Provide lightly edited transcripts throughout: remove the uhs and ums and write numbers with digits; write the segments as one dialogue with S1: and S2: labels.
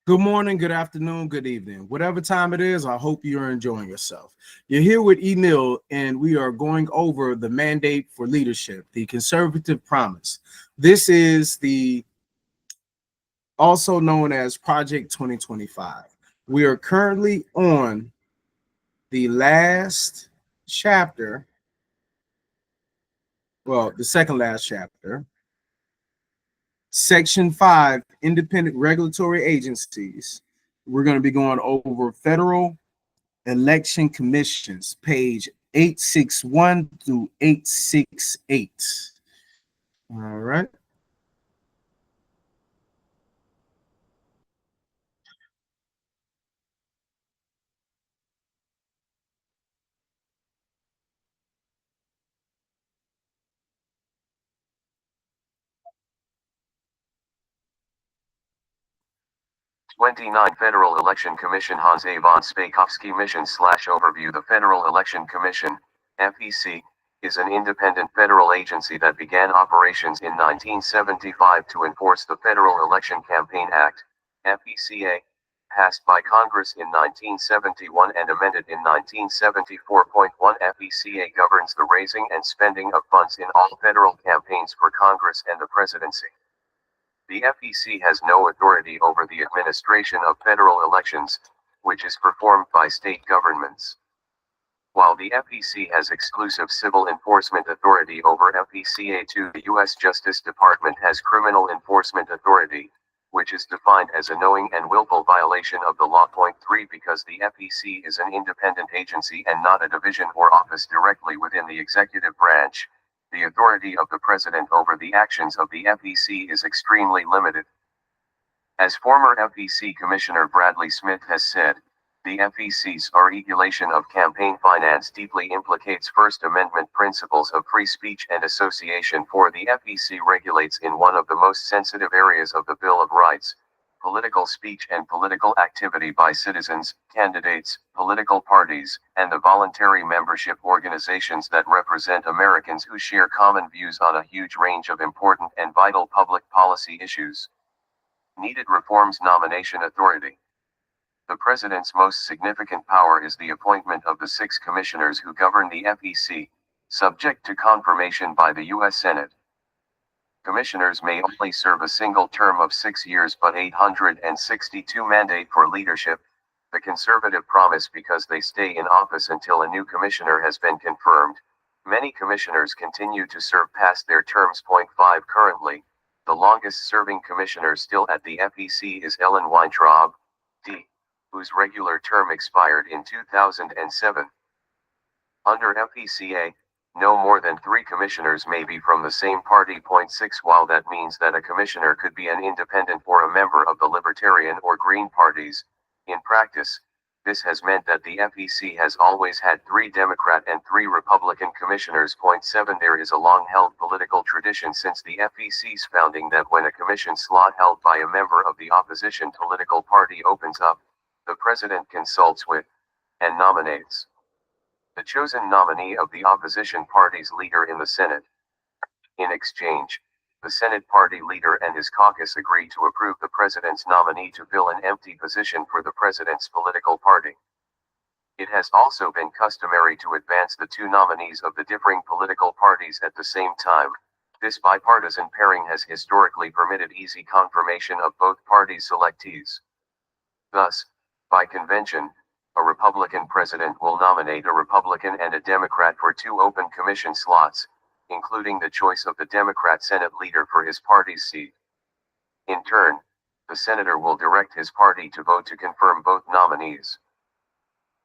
S1: Good morning, good afternoon, good evening. Whatever time it is, I hope you're enjoying yourself. You're here with Neil, and we are going over the mandate for leadership, the conservative promise. This is the also known as Project 2025. We are currently on the last chapter, the second last chapter, Section 5, Independent Regulatory Agencies. We're going to be going over federal election commissions, page 861 through 868. All right.
S2: 29 Federal Election Commission Hans von Spakovsky Mission / Overview. The Federal Election Commission, FEC, is an independent federal agency that began operations in 1975 to enforce the Federal Election Campaign Act, FECA, passed by Congress in 1971 and amended in 1974. 1 FECA governs the raising and spending of funds in all federal campaigns for Congress and the presidency. The FEC has no authority over the administration of federal elections, which is performed by state governments. While the FEC has exclusive civil enforcement authority over FECA2, the U.S. Justice Department has criminal enforcement authority, which is defined as a knowing and willful violation of the law. 3 Because the FEC is an independent agency and not a division or office directly within the executive branch, the authority of the president over the actions of the FEC is extremely limited. As former FEC Commissioner Bradley Smith has said, the FEC's regulation of campaign finance deeply implicates First Amendment principles of free speech and association. For the FEC regulates in one of the most sensitive areas of the Bill of Rights, political speech and political activity by citizens, candidates, political parties, and the voluntary membership organizations that represent Americans who share common views on a huge range of important and vital public policy issues. Needed reforms. Nomination authority. The president's most significant power is the appointment of the 6 commissioners who govern the FEC, subject to confirmation by the U.S. Senate. Commissioners may only serve a single term of 6 years, but 862 mandate for leadership, the conservative promise, because they stay in office until a new commissioner has been confirmed. Many commissioners continue to serve past their terms. 5 Currently, the longest serving commissioner still at the FEC is Ellen Weintraub, D., whose regular term expired in 2007. Under FECA, no more than 3 commissioners may be from the same party. 6 While that means that a commissioner could be an independent or a member of the Libertarian or Green parties, in practice, this has meant that the FEC has always had 3 Democrat and 3 Republican commissioners. 7 There is a long-held political tradition since the FEC's founding that when a commission slot held by a member of the opposition political party opens up, the president consults with, and nominates, the chosen nominee of the opposition party's leader in the Senate. In exchange, the Senate party leader and his caucus agree to approve the president's nominee to fill an empty position for the president's political party. It has also been customary to advance the 2 nominees of the differing political parties at the same time. This bipartisan pairing has historically permitted easy confirmation of both parties' selectees. Thus, by convention, a Republican president will nominate a Republican and a Democrat for 2 open commission slots, including the choice of the Democrat Senate leader for his party's seat. In turn, the senator will direct his party to vote to confirm both nominees.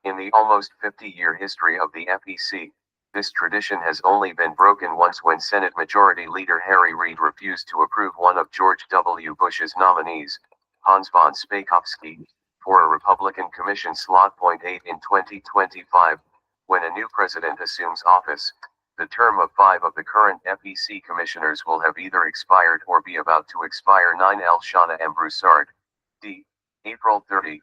S2: In the almost 50-year history of the FEC, this tradition has only been broken once when Senate Majority Leader Harry Reid refused to approve one of George W. Bush's nominees, Hans von Spakovsky, for a Republican commission slot. 8 In 2025, when a new president assumes office, the term of 5 of the current FEC commissioners will have either expired or be about to expire. 9 Elshana M. Broussard, D., April 30,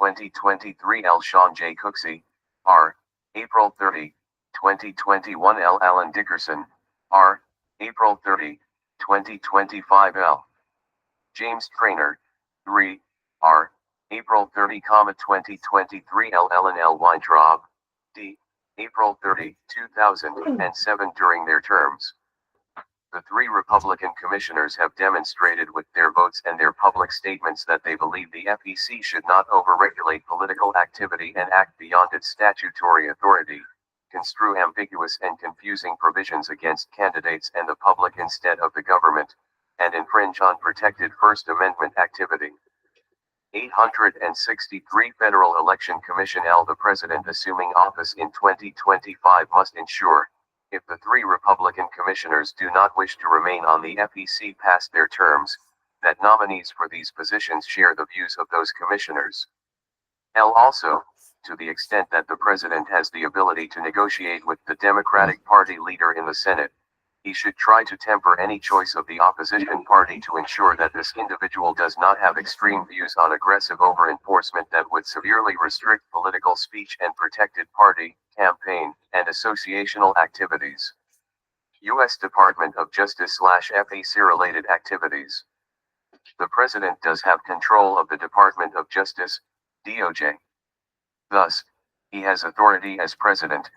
S2: 2023. Elshawn J. Cooksey, R., April 30, 2021. L. Alan Dickerson, R., April 30, 2025. L. James Traynor, 3, R., April 30, 2023 L. and L. Weintraub, D. April 30, 2007 during their terms. The three Republican commissioners have demonstrated with their votes and their public statements that they believe the FEC should not overregulate political activity and act beyond its statutory authority, construe ambiguous and confusing provisions against candidates and the public instead of the government, and infringe on protected First Amendment activity. 863 Federal Election Commission L. The President assuming office in 2025 must ensure, if the three Republican commissioners do not wish to remain on the FEC past their terms, that nominees for these positions share the views of those commissioners. L. Also, to the extent that the President has the ability to negotiate with the Democratic Party leader in the Senate, he should try to temper any choice of the opposition party to ensure that this individual does not have extreme views on aggressive over-enforcement that would severely restrict political speech and protected party, campaign, and associational activities. U.S. Department of Justice/FEC-related activities. The President does have control of the Department of Justice, DOJ. Thus, he has authority as President,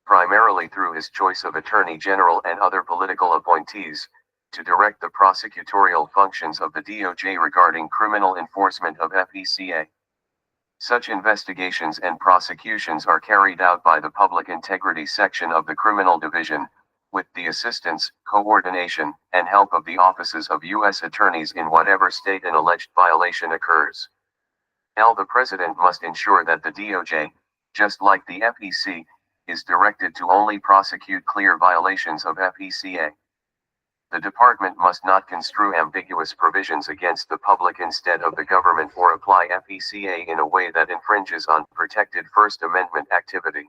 S2: primarily through his choice of Attorney General and other political appointees, to direct the prosecutorial functions of the DOJ regarding criminal enforcement of FECA. Such investigations and prosecutions are carried out by the Public Integrity Section of the Criminal Division, with the assistance, coordination, and help of the offices of U.S. attorneys in whatever state an alleged violation occurs. L. The President must ensure that the DOJ, just like the FEC, is directed to only prosecute clear violations of FECA. The department must not construe ambiguous provisions against the public instead of the government or apply FECA in a way that infringes on protected First Amendment activity.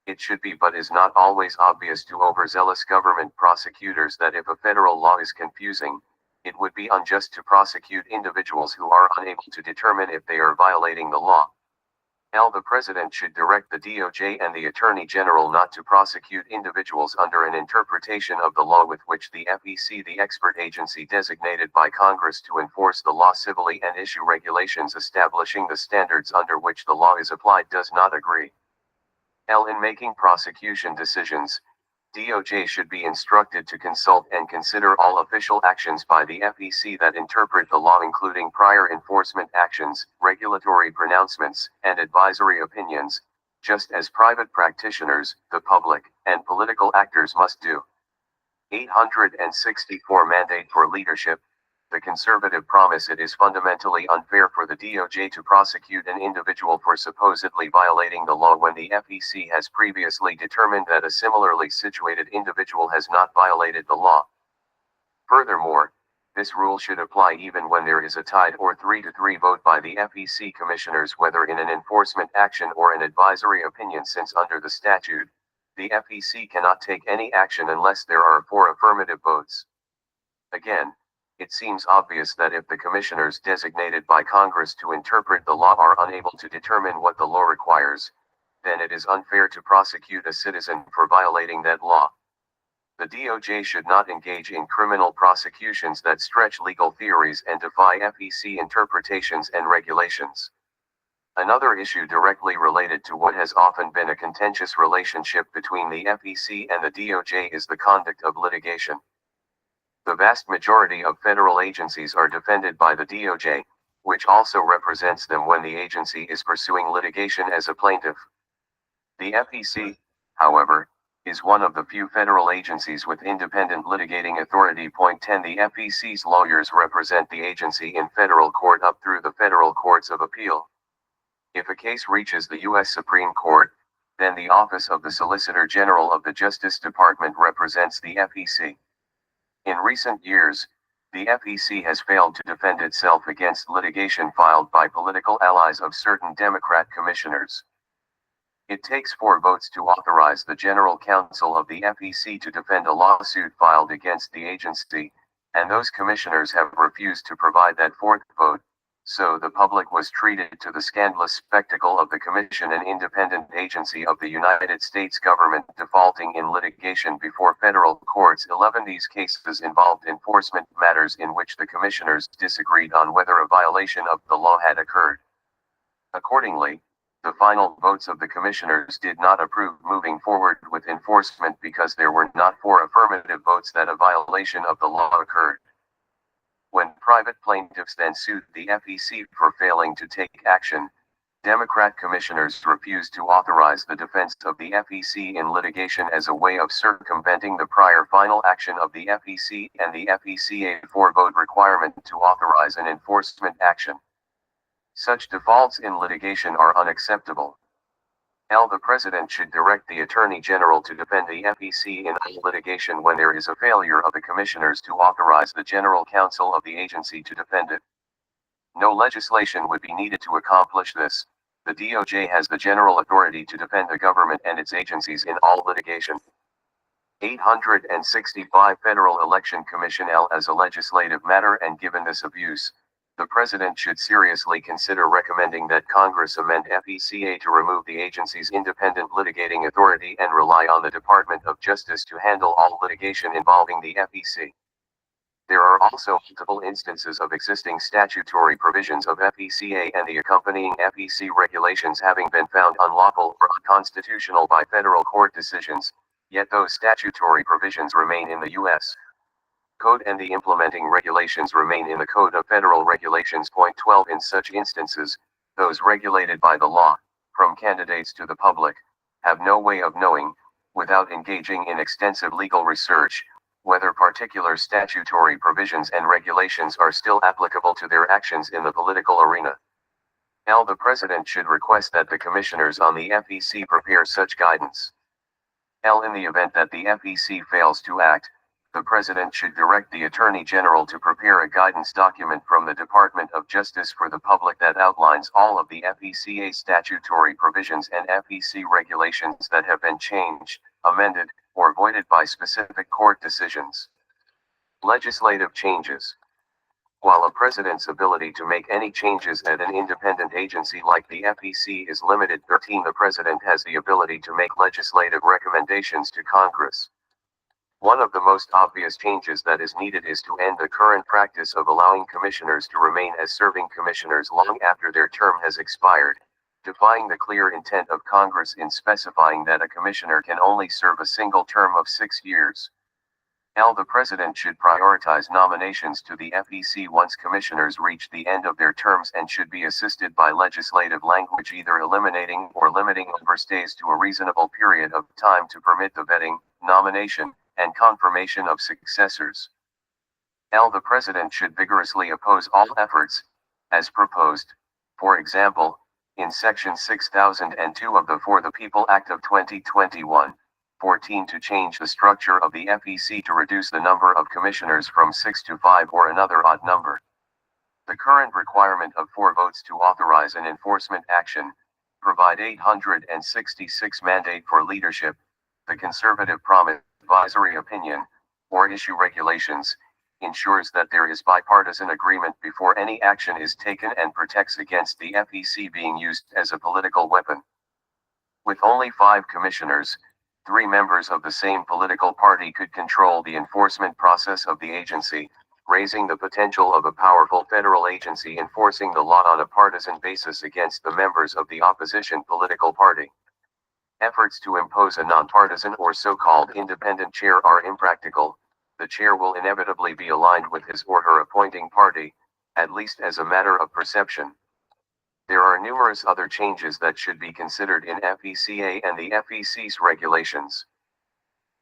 S2: It should be but is not always obvious to overzealous government prosecutors that if a federal law is confusing, it would be unjust to prosecute individuals who are unable to determine if they are violating the law. L. The President should direct the DOJ and the Attorney General not to prosecute individuals under an interpretation of the law with which the FEC, the expert agency designated by Congress to enforce the law civilly and issue regulations establishing the standards under which the law is applied, does not agree. L. In making prosecution decisions, DOJ should be instructed to consult and consider all official actions by the FEC that interpret the law, including prior enforcement actions, regulatory pronouncements, and advisory opinions, just as private practitioners, the public, and political actors must do. 864 Mandate for leadership. The conservative promise: it is fundamentally unfair for the DOJ to prosecute an individual for supposedly violating the law when the FEC has previously determined that a similarly situated individual has not violated the law. Furthermore, this rule should apply even when there is a tied or 3-3 vote by the FEC commissioners, whether in an enforcement action or an advisory opinion, since under the statute, the FEC cannot take any action unless there are 4 affirmative votes. Again, it seems obvious that if the commissioners designated by Congress to interpret the law are unable to determine what the law requires, then it is unfair to prosecute a citizen for violating that law. The DOJ should not engage in criminal prosecutions that stretch legal theories and defy FEC interpretations and regulations. Another issue directly related to what has often been a contentious relationship between the FEC and the DOJ is the conduct of litigation. The vast majority of federal agencies are defended by the DOJ, which also represents them when the agency is pursuing litigation as a plaintiff. The FEC, however, is one of the few federal agencies with independent litigating authority. Point 10. The FEC's lawyers represent the agency in federal court up through the federal courts of appeal. If a case reaches the U.S. Supreme Court, then the Office of the Solicitor General of the Justice Department represents the FEC. In recent years, the FEC has failed to defend itself against litigation filed by political allies of certain Democrat commissioners. It takes 4 votes to authorize the General Counsel of the FEC to defend a lawsuit filed against the agency, and those commissioners have refused to provide that 4th vote, so the public was treated to the scandalous spectacle of the Commission, an independent agency of the United States government, defaulting in litigation before federal courts. 11. These cases involved enforcement matters in which the commissioners disagreed on whether a violation of the law had occurred. Accordingly, the final votes of the commissioners did not approve moving forward with enforcement because there were not 4 affirmative votes that a violation of the law occurred. When private plaintiffs then sued the FEC for failing to take action, Democrat commissioners refused to authorize the defense of the FEC in litigation as a way of circumventing the prior final action of the FEC and the FECA 4-vote requirement to authorize an enforcement action. Such defaults in litigation are unacceptable. The President should direct the Attorney General to defend the FEC in all litigation when there is a failure of the commissioners to authorize the General Counsel of the agency to defend it. No legislation would be needed to accomplish this. The DOJ has the general authority to defend the government and its agencies in all litigation. 865 Federal Election Commission as a legislative matter, and given this abuse, the President should seriously consider recommending that Congress amend FECA to remove the agency's independent litigating authority and rely on the Department of Justice to handle all litigation involving the FEC. There are also multiple instances of existing statutory provisions of FECA and the accompanying FEC regulations having been found unlawful or unconstitutional by federal court decisions, yet those statutory provisions remain in the U.S. Code and the implementing regulations remain in the Code of Federal Regulations. Point 12. In such instances, those regulated by the law, from candidates to the public, have no way of knowing, without engaging in extensive legal research, whether particular statutory provisions and regulations are still applicable to their actions in the political arena. The President should request that the commissioners on the FEC prepare such guidance. In the event that the FEC fails to act, the President should direct the Attorney General to prepare a guidance document from the Department of Justice for the public that outlines all of the FECA statutory provisions and FEC regulations that have been changed, amended, or voided by specific court decisions. Legislative changes. While a president's ability to make any changes at an independent agency like the FEC is limited, 13, the president has the ability to make legislative recommendations to Congress. One of the most obvious changes that is needed is to end the current practice of allowing commissioners to remain as serving commissioners long after their term has expired, defying the clear intent of Congress in specifying that a commissioner can only serve a single term of 6 years. The president should prioritize nominations to the FEC once commissioners reach the end of their terms and should be assisted by legislative language either eliminating or limiting overstays to a reasonable period of time to permit the vetting, nomination, and confirmation of successors. The president should vigorously oppose all efforts, as proposed, for example, in Section 6002 of the For the People Act of 2021, 14, to change the structure of the FEC to reduce the number of commissioners from 6 to 5 or another odd number. The current requirement of 4 votes to authorize an enforcement action, provide 866 mandate for leadership, the conservative promise, advisory opinion, or issue regulations, ensures that there is bipartisan agreement before any action is taken and protects against the FEC being used as a political weapon. With only 5 commissioners, 3 members of the same political party could control the enforcement process of the agency, raising the potential of a powerful federal agency enforcing the law on a partisan basis against the members of the opposition political party. Efforts to impose a nonpartisan or so-called independent chair are impractical. The chair will inevitably be aligned with his or her appointing party, at least as a matter of perception. There are numerous other changes that should be considered in FECA and the FEC's regulations.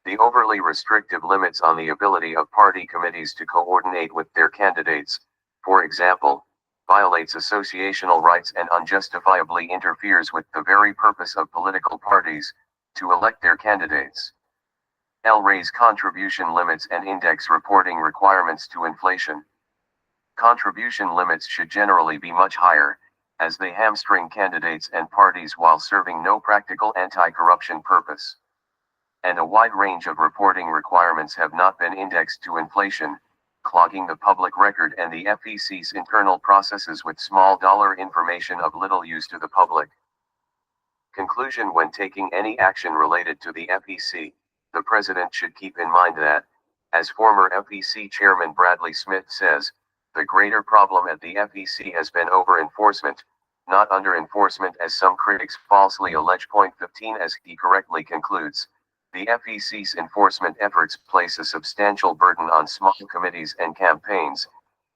S2: The overly restrictive limits on the ability of party committees to coordinate with their candidates, for example, violates associational rights and unjustifiably interferes with the very purpose of political parties, to elect their candidates. Raise contribution limits and index reporting requirements to inflation. Contribution limits should generally be much higher, as they hamstring candidates and parties while serving no practical anti-corruption purpose. And a wide range of reporting requirements have not been indexed to inflation, clogging the public record and the FEC's internal processes with small dollar information of little use to the public. Conclusion: when taking any action related to the FEC, the president should keep in mind that, as former FEC Chairman Bradley Smith says, the greater problem at the FEC has been over-enforcement, not under enforcement as some critics falsely allege. Point 15, as he correctly concludes, the FEC's enforcement efforts place a substantial burden on small committees and campaigns,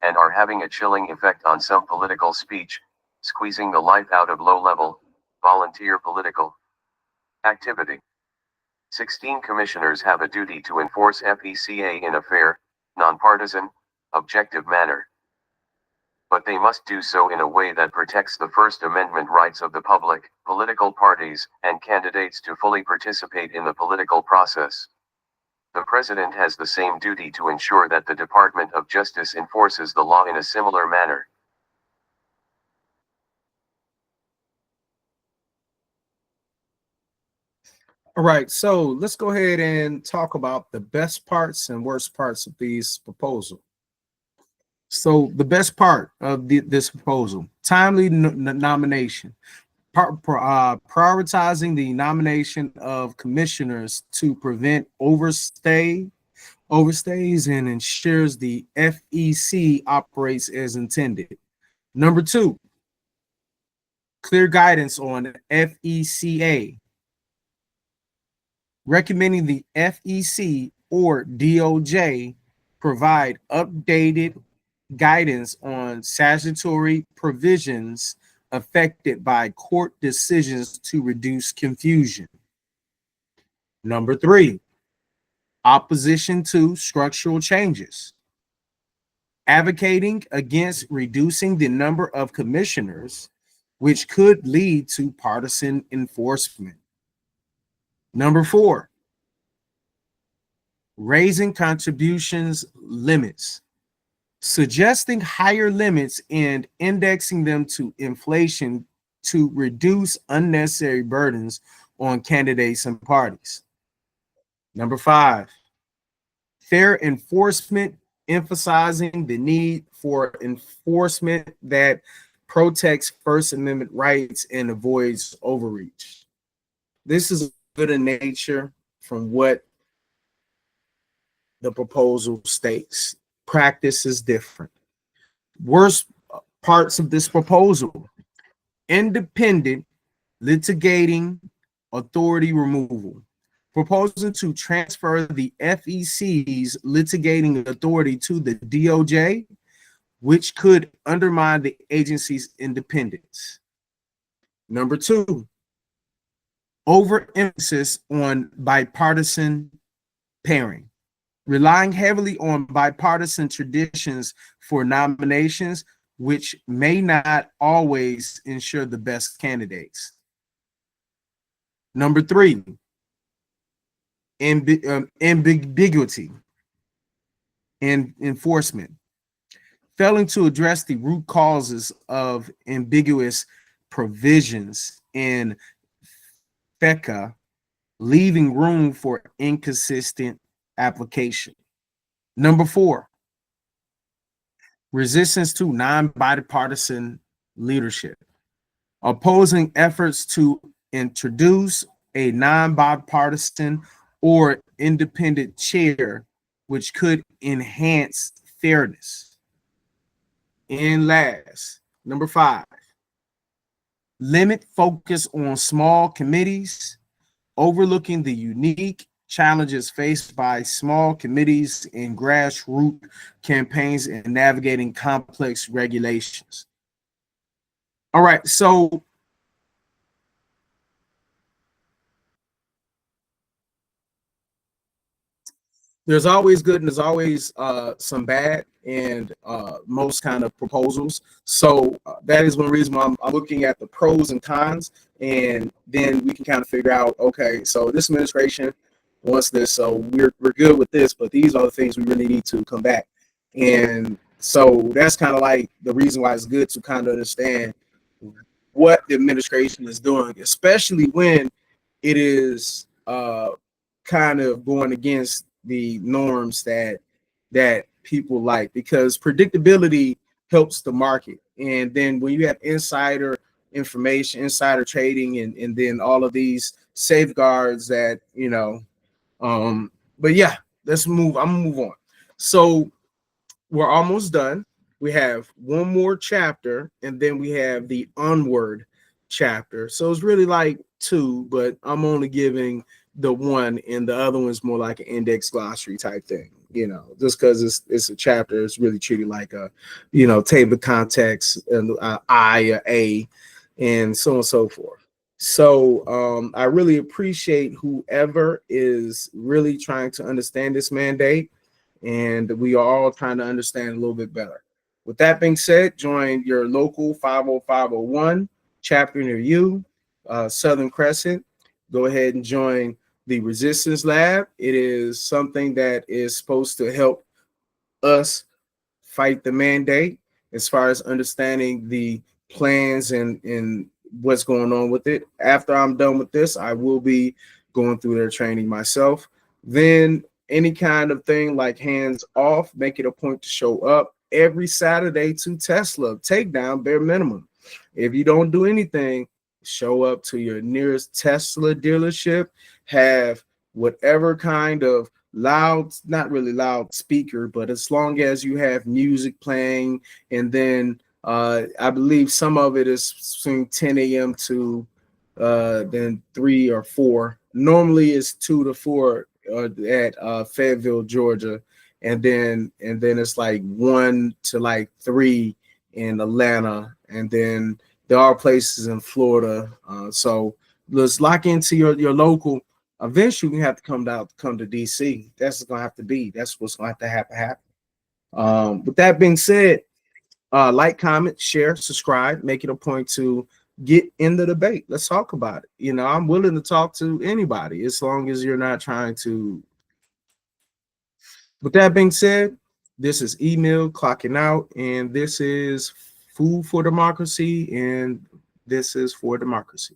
S2: and are having a chilling effect on some political speech, squeezing the life out of low-level, volunteer political activity. 16 commissioners have a duty to enforce FECA in a fair, nonpartisan, objective manner. But they must do so in a way that protects the First Amendment rights of the public, political parties, and candidates to fully participate in the political process. The President has the same duty to ensure that the Department of Justice enforces the law in a similar manner.
S1: All right, so let's go ahead and talk about the best parts and worst parts of these proposals. So the best part of this proposal, timely nomination, prioritizing the nomination of commissioners to prevent overstays and ensures the FEC operates as intended. Number two, clear guidance on FECA, recommending the FEC or DOJ provide updated guidance on statutory provisions affected by court decisions to reduce confusion. Number three, opposition to structural changes, advocating against reducing the number of commissioners, which could lead to partisan enforcement. Number four, raising contributions limits, suggesting higher limits and indexing them to inflation to reduce unnecessary burdens on candidates and parties. Number five, fair enforcement, emphasizing the need for enforcement that protects First Amendment rights and avoids overreach. This is good in nature from what the proposal states. Practice is different. Worst parts of this proposal: independent litigating authority removal, proposing to transfer the FEC's litigating authority to the DOJ, which could undermine the agency's independence. Number two, overemphasis on bipartisan pairing, relying heavily on bipartisan traditions for nominations, which may not always ensure the best candidates. Number three, ambiguity in enforcement, failing to address the root causes of ambiguous provisions in FECA, leaving room for inconsistent application. Number four, resistance to non-bipartisan leadership, opposing efforts to introduce a non-bipartisan or independent chair, which could enhance fairness. And last, number five, limit focus on small committees, overlooking the unique challenges faced by small committees in grassroots campaigns and navigating complex regulations. All right, so there's always good and there's always some bad and most kind of proposals. So that is one reason why I'm looking at the pros and cons, and then we can kind of figure out, okay, so this administration wants this, so we're good with this, but these are the things we really need to combat. And so that's kind of like the reason why it's good to kind of understand what the administration is doing, especially when it is kind of going against the norms that people like, because predictability helps the market. And then when you have insider information, insider trading, and then all of these safeguards that, but yeah, let's move. I'm gonna move on. So we're almost done we have one more chapter, and then we have the onward chapter. So it's really like two, but I'm only giving the one, and the other one's more like an index glossary type thing. Just because it's a chapter, it's really treated like a, table of context, and a, and so on and so forth. So I really appreciate whoever is really trying to understand this mandate, and we are all trying to understand a little bit better. With that being said, join your local 50501 chapter near you, Southern Crescent. Go ahead and join the Resistance Lab. It is something that is supposed to help us fight the mandate as far as understanding the plans and what's going on with it. After I'm done with this, I will be going through their training myself. Then any kind of thing like hands off, make it a point to show up every Saturday to Tesla takedown, bare minimum. If you don't do anything, show up to your nearest Tesla dealership, have whatever kind of loud, not really loud speaker, but as long as you have music playing, and then I believe some of it is between 10 a.m. to then 3 or 4. Normally it's 2 to 4 at Fayetteville, Georgia, and then it's like 1 to like 3 in Atlanta, and then there are places in Florida. So let's lock into your local. Eventually, we have to come to DC. That's gonna have to be. That's what's gonna have to happen. With that being said, like, comment, share, subscribe. Make it a point to get in the debate. Let's talk about it. I'm willing to talk to anybody as long as you're not trying to. With that being said, this is Email clocking out, and this is Food for Democracy, and this is for democracy.